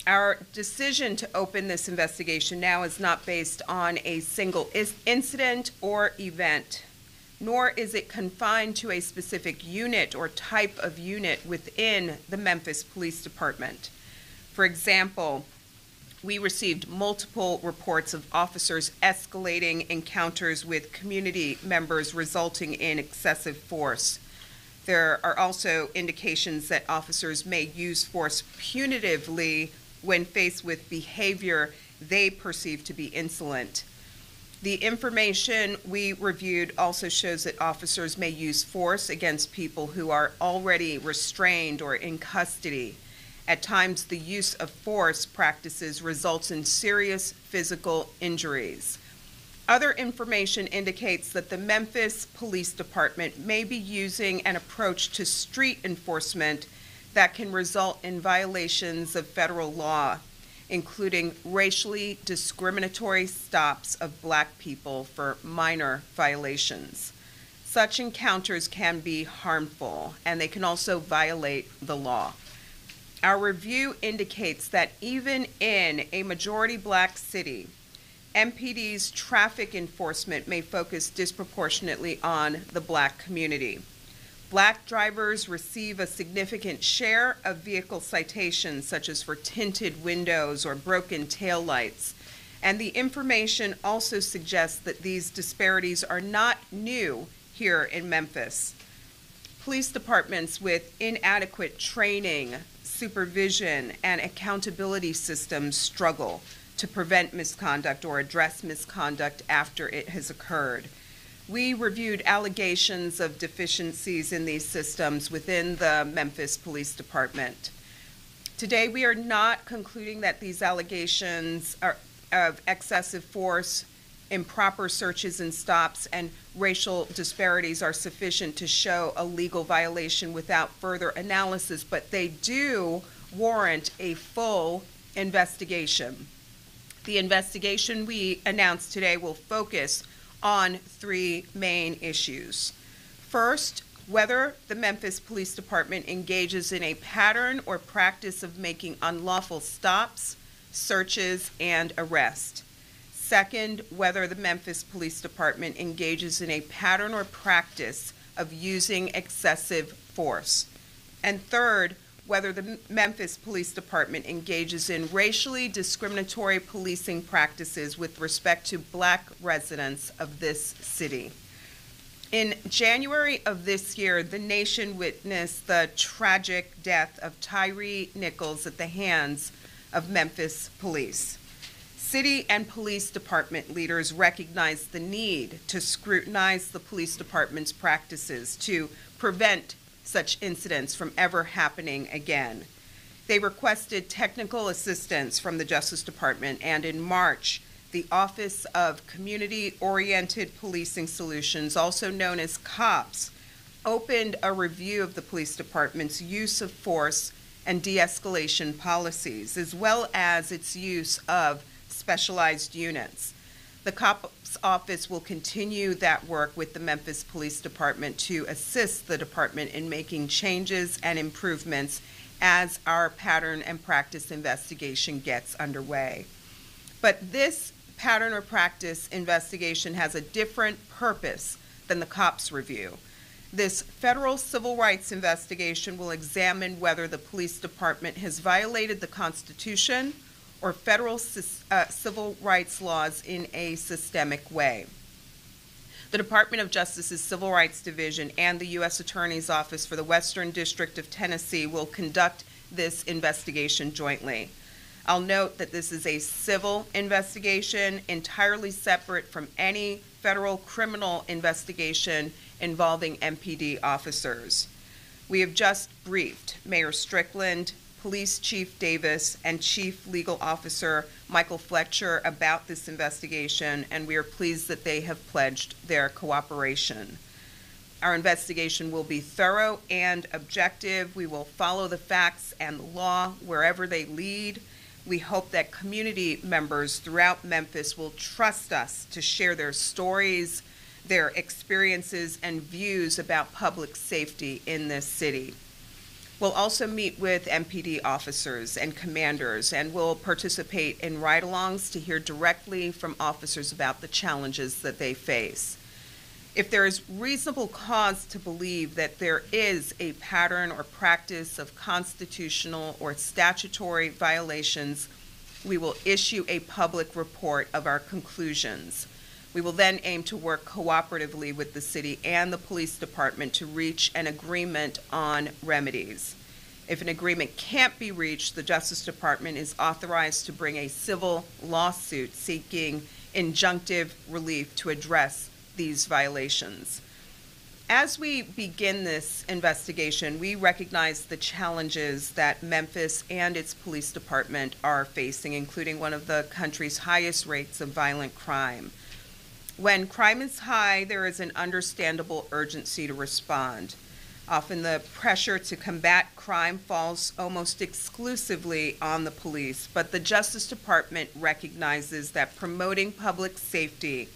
Our decision to open this investigation now is not based on a single incident or event, nor is it confined to a specific unit or type of unit within the Memphis Police Department. For example, we received multiple reports of officers escalating encounters with community members resulting in excessive force. There are also indications that officers may use force punitively when faced with behavior they perceive to be insolent. The information we reviewed also shows that officers may use force against people who are already restrained or in custody. At times, the use of force practices results in serious physical injuries. Other information indicates that the Memphis Police Department may be using an approach to street enforcement that can result in violations of federal law, including racially discriminatory stops of Black people for minor violations. Such encounters can be harmful, and they can also violate the law. Our review indicates that even in a majority Black city, MPD's traffic enforcement may focus disproportionately on the Black community. Black drivers receive a significant share of vehicle citations, such as for tinted windows or broken taillights. And the information also suggests that these disparities are not new here in Memphis. Police departments with inadequate training, supervision, and accountability systems struggle to prevent misconduct or address misconduct after it has occurred. We reviewed allegations of deficiencies in these systems within the Memphis Police Department. Today, we are not concluding that these allegations of excessive force, improper searches and stops, and racial disparities are sufficient to show a legal violation without further analysis, but they do warrant a full investigation. The investigation we announced today will focus on three main issues. First, whether the Memphis Police Department engages in a pattern or practice of making unlawful stops, searches, and arrests. Second, whether the Memphis Police Department engages in a pattern or practice of using excessive force. And third, whether the Memphis Police Department engages in racially discriminatory policing practices with respect to Black residents of this city. In January of this year, the nation witnessed the tragic death of Tyree Nichols at the hands of Memphis police. City and police department leaders recognized the need to scrutinize the police department's practices to prevent such incidents from ever happening again. They requested technical assistance from the Justice Department, and in March, the Office of Community-Oriented Policing Solutions, also known as COPS, opened a review of the police department's use of force and de-escalation policies, as well as its use of specialized units. The COPS office will continue that work with the Memphis Police Department to assist the department in making changes and improvements as our pattern and practice investigation gets underway. But this pattern or practice investigation has a different purpose than the COPS review. This federal civil rights investigation will examine whether the police department has violated the Constitution or federal civil rights laws in a systemic way. The Department of Justice's Civil Rights Division and the U.S. Attorney's Office for the Western District of Tennessee will conduct this investigation jointly. I'll note that this is a civil investigation entirely separate from any federal criminal investigation involving MPD officers. We have just briefed Mayor Strickland, Police Chief Davis, and Chief Legal Officer Michael Fletcher about this investigation, and we are pleased that they have pledged their cooperation. Our investigation will be thorough and objective. We will follow the facts and the law wherever they lead. We hope that community members throughout Memphis will trust us to share their stories, their experiences, and views about public safety in this city. We'll also meet with MPD officers and commanders, and we'll participate in ride-alongs to hear directly from officers about the challenges that they face. If there is reasonable cause to believe that there is a pattern or practice of constitutional or statutory violations, we will issue a public report of our conclusions. We will then aim to work cooperatively with the city and the police department to reach an agreement on remedies. If an agreement can't be reached, the Justice Department is authorized to bring a civil lawsuit seeking injunctive relief to address these violations. As we begin this investigation, we recognize the challenges that Memphis and its police department are facing, including one of the country's highest rates of violent crime. When crime is high, there is an understandable urgency to respond. Often the pressure to combat crime falls almost exclusively on the police, but the Justice Department recognizes that promoting public safety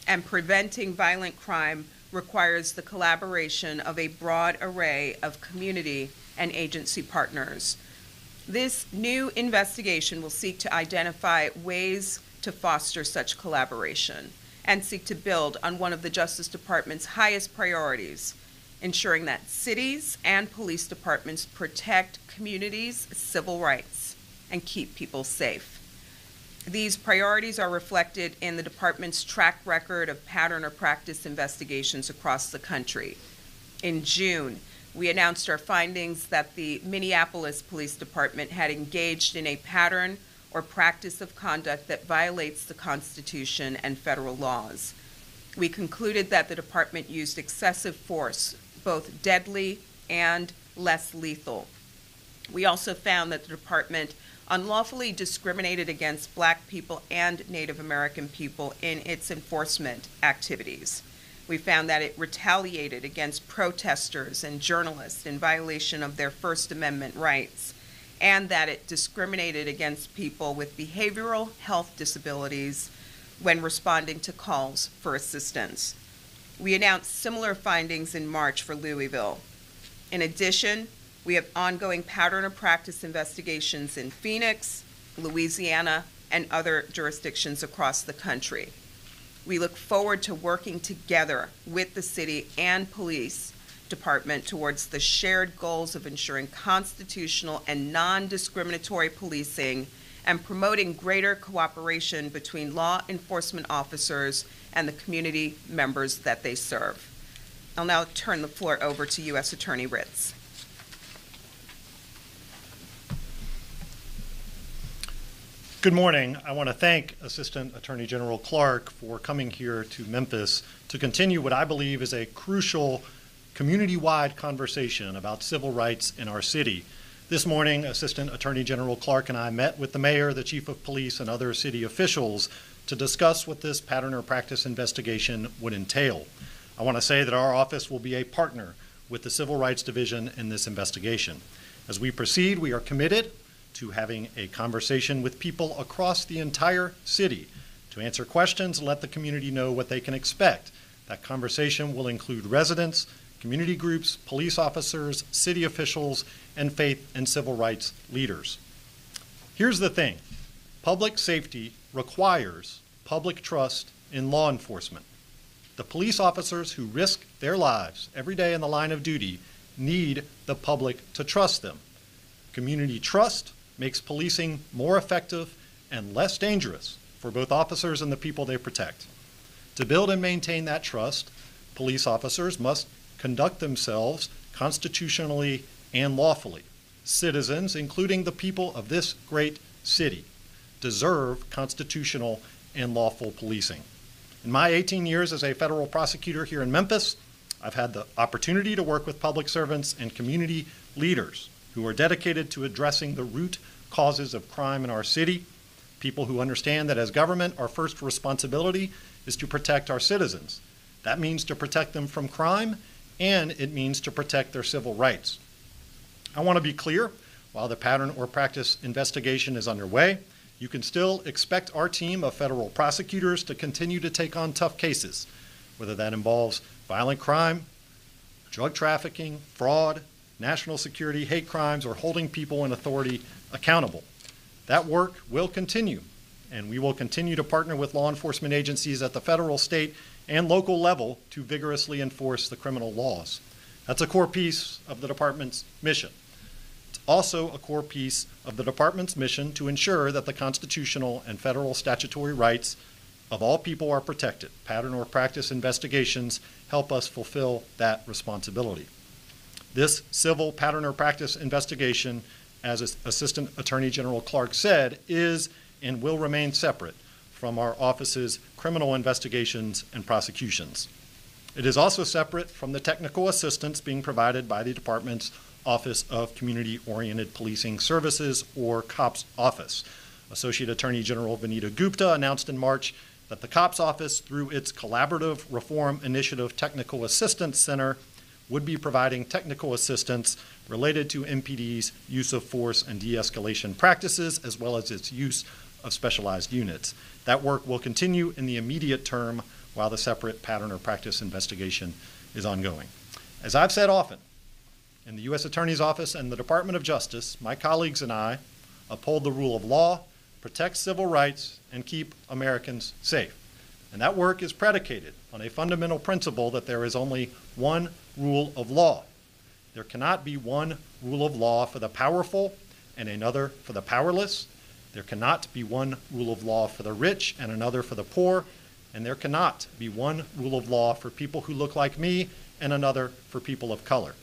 and preventing violent crime requires the collaboration of a broad array of community and agency partners. This new investigation will seek to identify ways to foster such collaboration and seek to build on one of the Justice Department's highest priorities, ensuring that cities and police departments protect communities' civil rights and keep people safe. These priorities are reflected in the department's track record of pattern or practice investigations across the country. In June, we announced our findings that the Minneapolis Police Department had engaged in a pattern or practice of conduct that violates the Constitution and federal laws. We concluded that the department used excessive force, both deadly and less lethal. We also found that the department unlawfully discriminated against Black people and Native American people in its enforcement activities. We found that it retaliated against protesters and journalists in violation of their First Amendment rights, and that it discriminated against people with behavioral health disabilities when responding to calls for assistance. We announced similar findings in March for Louisville. In addition, we have ongoing pattern of practice investigations in Phoenix, Louisiana, and other jurisdictions across the country. We look forward to working together with the city and police department towards the shared goals of ensuring constitutional and non-discriminatory policing and promoting greater cooperation between law enforcement officers and the community members that they serve. I'll now turn the floor over to U.S. Attorney Ritz. Good morning. I want to thank Assistant Attorney General Clarke for coming here to Memphis to continue what I believe is a crucial community-wide conversation about civil rights in our city. This morning, Assistant Attorney General Clarke and I met with the mayor, the chief of police, and other city officials to discuss what this pattern or practice investigation would entail. I want to say that our office will be a partner with the Civil Rights Division in this investigation. As we proceed, we are committed to having a conversation with people across the entire city to answer questions and let the community know what they can expect. That conversation will include residents, community groups, police officers, city officials, and faith and civil rights leaders. Here's the thing. Public safety requires public trust in law enforcement. The police officers who risk their lives every day in the line of duty need the public to trust them. Community trust makes policing more effective and less dangerous for both officers and the people they protect. To build and maintain that trust, police officers must conduct themselves constitutionally and lawfully. Citizens, including the people of this great city, deserve constitutional and lawful policing. In my 18 years as a federal prosecutor here in Memphis, I've had the opportunity to work with public servants and community leaders who are dedicated to addressing the root causes of crime in our city, people who understand that as government, our first responsibility is to protect our citizens. That means to protect them from crime, and it means to protect their civil rights. I want to be clear, while the pattern or practice investigation is underway, you can still expect our team of federal prosecutors to continue to take on tough cases, whether that involves violent crime, drug trafficking, fraud, national security, hate crimes, or holding people in authority accountable. That work will continue, and we will continue to partner with law enforcement agencies at the federal, state, and local level to vigorously enforce the criminal laws. That's a core piece of the department's mission. It's also a core piece of the department's mission to ensure that the constitutional and federal statutory rights of all people are protected. Pattern or practice investigations help us fulfill that responsibility. This civil pattern or practice investigation, as Assistant Attorney General Clarke said, is and will remain separate from our office's criminal investigations and prosecutions. It is also separate from the technical assistance being provided by the department's Office of Community-Oriented Policing Services, or COPS office. Associate Attorney General Vanita Gupta announced in March that the COPS office, through its Collaborative Reform Initiative Technical Assistance Center, would be providing technical assistance related to MPD's use of force and de-escalation practices, as well as its use of specialized units. That work will continue in the immediate term while the separate pattern or practice investigation is ongoing. As I've said often, in the U.S. Attorney's Office and the Department of Justice, my colleagues and I uphold the rule of law, protect civil rights, and keep Americans safe. And that work is predicated on a fundamental principle that there is only one rule of law. There cannot be one rule of law for the powerful and another for the powerless. There cannot be one rule of law for the rich and another for the poor. And there cannot be one rule of law for people who look like me and another for people of color.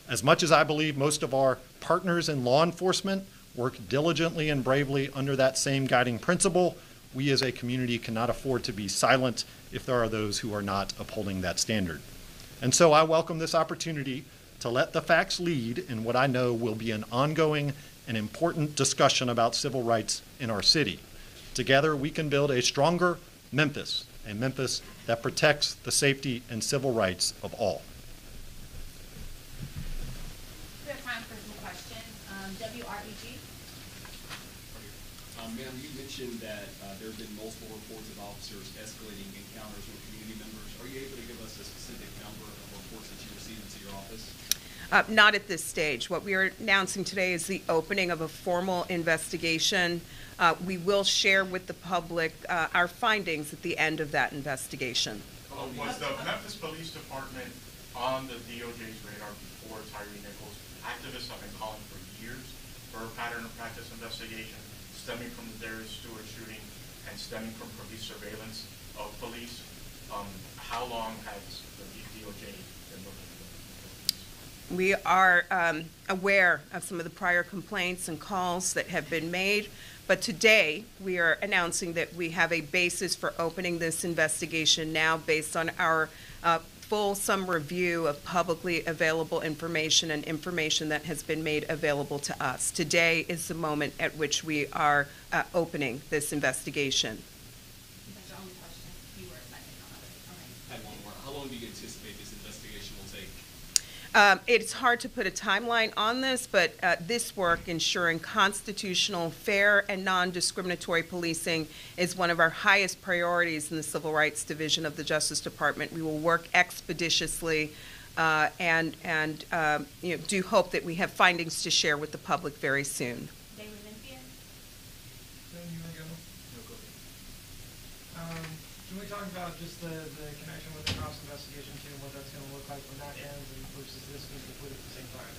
As much as I believe most of our partners in law enforcement work diligently and bravely under that same guiding principle, we as a community cannot afford to be silent if there are those who are not upholding that standard. And so I welcome this opportunity to let the facts lead in what I know will be an ongoing and important discussion about civil rights in our city. Together, we can build a stronger Memphis, a Memphis that protects the safety and civil rights of all. We have time for some questions. WREG. Ma'am, you mentioned that there have been multiple reports of officers escalating encounters with community members. Are you able to give us a specific number of reports that you received into your office? Not at this stage. What we are announcing today is the opening of a formal investigation. We will share with the public our findings at the end of that investigation. Was the Memphis Police Department on the DOJ's radar before Tyree Nichols? Activists have been calling for years for a pattern of practice investigation stemming from the Darius Stewart shooting and stemming from police surveillance of police. How long has the DOJ been looking for? We are aware of some of the prior complaints and calls that have been made, but today we are announcing that we have a basis for opening this investigation now based on our fulsome review of publicly available information and information that has been made available to us. Today is the moment at which we are opening this investigation. That's your only question. You were a second on it. I had one more. How long do you anticipate this investigation will take? It's hard to put a timeline on this, but this work, ensuring constitutional, fair, and non-discriminatory policing, is one of our highest priorities in the Civil Rights Division of the Justice Department. We will work expeditiously and do hope that we have findings to share with the public very soon. David Vincent. Can we talk about just the connection with the cops investigation too, and what that's going to look like when that ends and versus this being completed at the same time?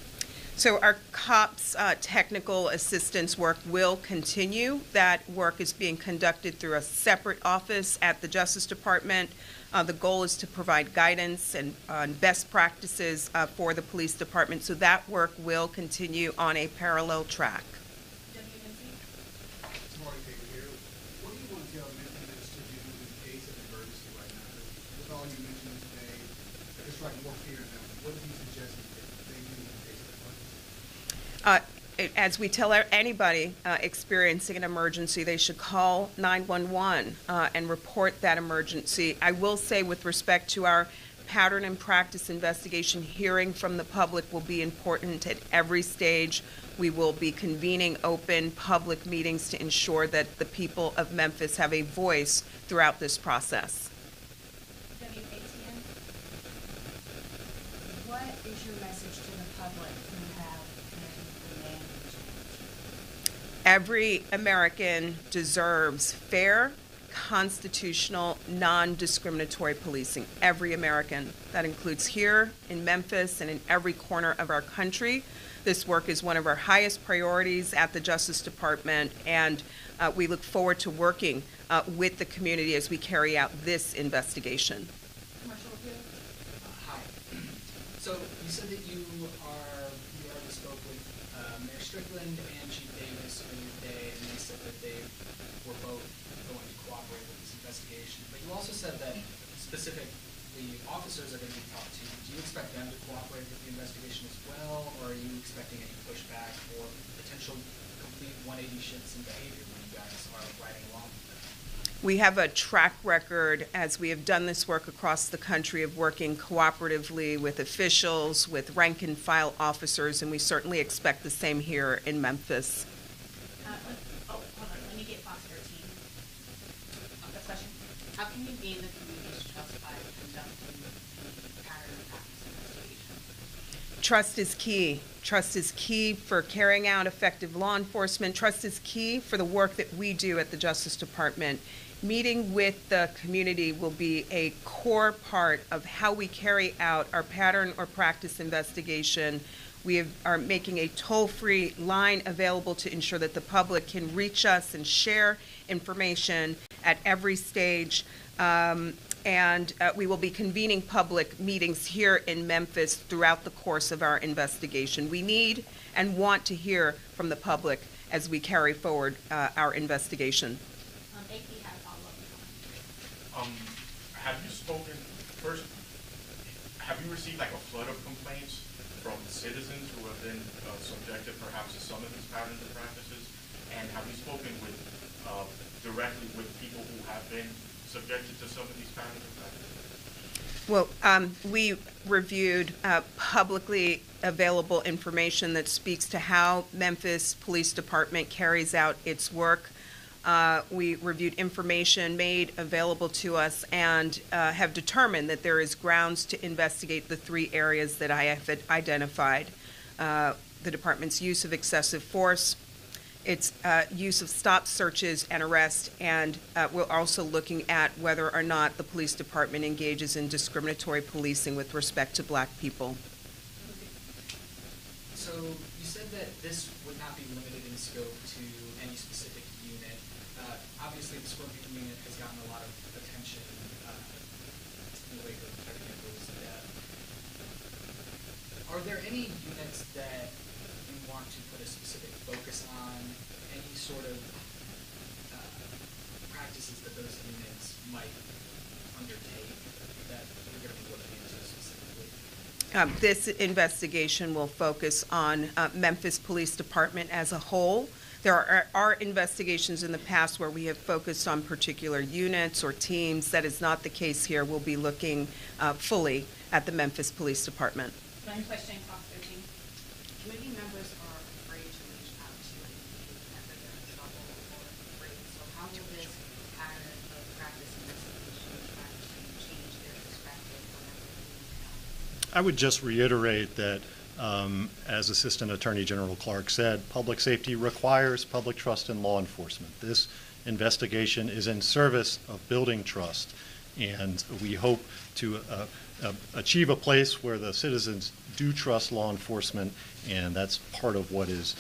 So our COPS technical assistance work will continue. That work is being conducted through a separate office at the Justice Department. The goal is to provide guidance and best practices for the police department. So that work will continue on a parallel track. Good morning, David here. What do you want to tell Memphis to do in case of emergency right now? With all you mentioned today, it's like more fear in them. What do you suggest that they do in case of emergency? As we tell anybody experiencing an emergency, they should call 911 and report that emergency. I will say, with respect to our pattern and practice investigation, hearing from the public will be important at every stage. We will be convening open public meetings to ensure that the people of Memphis have a voice throughout this process. WATN. What is your message to the public who have been demanding change? Every American deserves fair, constitutional, non-discriminatory policing. Every American. That includes here in Memphis and in every corner of our country. This work is one of our highest priorities at the Justice Department, and we look forward to working with the community as we carry out this investigation. Commercial review? Hi. So you said that you already spoke with Mayor Strickland and Chief Davis earlier today, and they said that they were both going to cooperate with this investigation. But you also said that specifically officers are going to be talked to. Do you expect them to cooperate with the investigation as well, or are you expecting any pushback or potential complete 180 shifts in behavior when you guys are riding along with them? We have a track record, as we have done this work across the country, of working cooperatively with officials, with rank and file officers, and we certainly expect the same here in Memphis. Hold on. Let me get Fox 13. Next question. How can you gain the community's trust by conducting the pattern of practice investigation? Trust is key. Trust is key for carrying out effective law enforcement. Trust is key for the work that we do at the Justice Department. Meeting with the community will be a core part of how we carry out our pattern or practice investigation. We are making a toll-free line available to ensure that the public can reach us and share information at every stage. And we will be convening public meetings here in Memphis throughout the course of our investigation. We need and want to hear from the public as we carry forward our investigation. AP had a follow-up. Have you spoken, first, have you received like a flood of complaints from citizens who have been subjected perhaps to some of these patterns and practices? And have you spoken with, directly with people who have been subjected to some of these patterns and practices? Well, we reviewed publicly available information that speaks to how Memphis Police Department carries out its work. We reviewed information made available to us and have determined that there is grounds to investigate the 3 areas that I have identified. The department's use of excessive force, its use of stop searches and arrest, and we're also looking at whether or not the police department engages in discriminatory policing with respect to Black people. So you said that this would not be limited in scope to any specific unit. Obviously, the Scorpion unit has gotten a lot of attention in the wake of Attorney General's death. Are there any units that you want to put a specific focus on? Any sort of practices that those units might undertake that you're going to be looking into specifically? This investigation will focus on Memphis Police Department as a whole. There are investigations in the past where we have focused on particular units or teams. That is not the case here. We'll be looking fully at the Memphis Police Department. One question, Fox 13. Community members are afraid to reach out to indicate whether they're in trouble or afraid. So how will this pattern of practice investigation try to change their perspective whenever they need help? I would just reiterate that, as Assistant Attorney General Clarke said, public safety requires public trust in law enforcement. This investigation is in service of building trust, and we hope to achieve a place where the citizens do trust law enforcement, and that's part of what is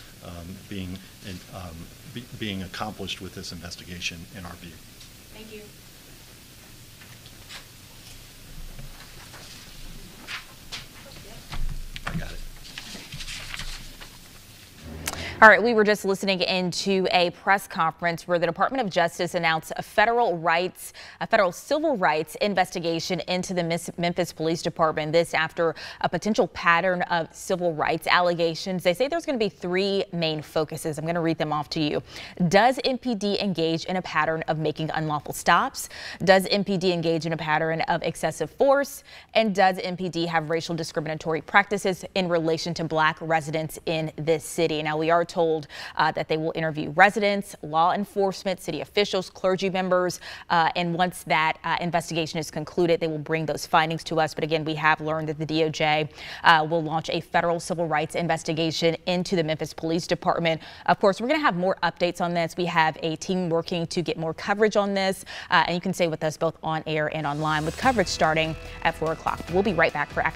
being accomplished with this investigation in our view. Thank you. I got it. All right, we were just listening into a press conference where the Department of Justice announced a federal civil rights investigation into the Memphis Police Department. This after a potential pattern of civil rights allegations. They say there's going to be 3 main focuses. I'm going to read them off to you. Does MPD engage in a pattern of making unlawful stops? Does MPD engage in a pattern of excessive force? And does MPD have racial discriminatory practices in relation to Black residents in this city? Now, we are told that they will interview residents, law enforcement, city officials, clergy members, and once that investigation is concluded, they will bring those findings to us. But again, we have learned that the DOJ will launch a federal civil rights investigation into the Memphis Police Department. Of course, we're going to have more updates on this. We have a team working to get more coverage on this, and you can stay with us both on air and online with coverage starting at 4 o'clock. We'll be right back for Action.